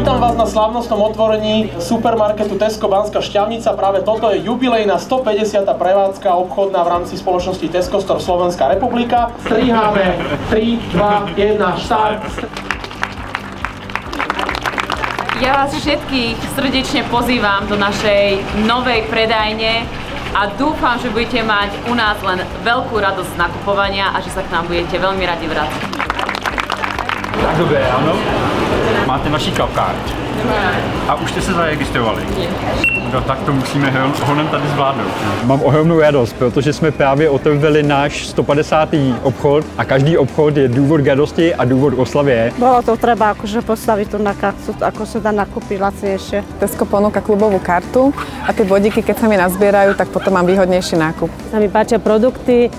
Vítam vás na slávnostnom otvorení supermarketu Tesco Banská Štiavnica. Práve toto je jubilejná 150. prevádzka obchodná v rámci spoločnosti Tesco Store Slovenská republika. Striháme 3, 2, 1, štart. Ja vás všetkých srdečne pozývam do našej novej predajne a dúfam, že budete mať u nás len veľkú radosť z nakupovania a že sa k nám budete veľmi radi vrátiť. Dobré ráno. Máte naší klapkáč. A už jste se zaregistrovali? No tak to musíme honem tady zvládnout. Mám ohromnou radost, protože jsme právě otevřeli náš 150. obchod a každý obchod je důvod k radosti a důvod k oslavě. Bolo to treba akože postaviť tu na kasu, ako sa dá nakúpiť lacnejšie. Tesco ponúka klubovú kartu a tie bodíky, keď sa mi nazbierajú, tak potom mám výhodnejší nákup. Sa mi páčia produkty,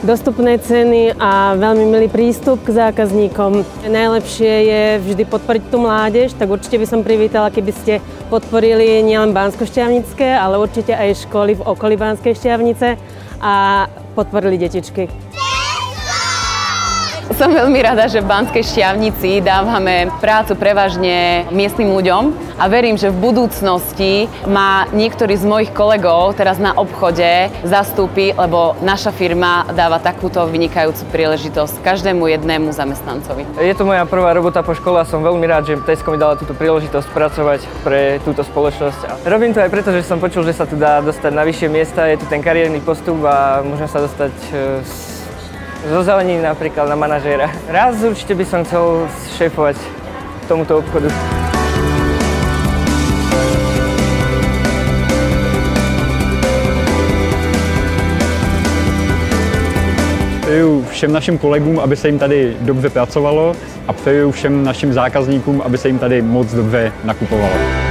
dostupné ceny a veľmi milý prístup k zákazníkom. Najlepšie je vždy podporiť tú mládež, tak určite by som privítala, keby ste podporili nielen Banskoštiavnické, ale určite aj školy v okolí Banskej Štiavnice a podporili detičky. Som veľmi rada, že v Banskej Štiavnici dávame prácu prevažne miestnym ľuďom a verím, že v budúcnosti ma niektorý z mojich kolegov teraz na obchode zastúpi, lebo naša firma dáva takúto vynikajúcu príležitosť každému jednému zamestnancovi. Je to moja prvá robota po škole a som veľmi rád, že Tesco mi dala túto príležitosť pracovať pre túto spoločnosť. A robím to aj preto, že som počul, že sa tu dá dostať na vyššie miesta, je tu ten kariérny postup a môžem sa dostať zo zeleniny napríklad na manažéra. Raz určite by som chcel šéfovať tomuto obchodu. Přeju všem našim kolegům, aby se jim tady dobře pracovalo a přeju všem našim zákazníkům, aby se jim tady moc dobře nakupovalo.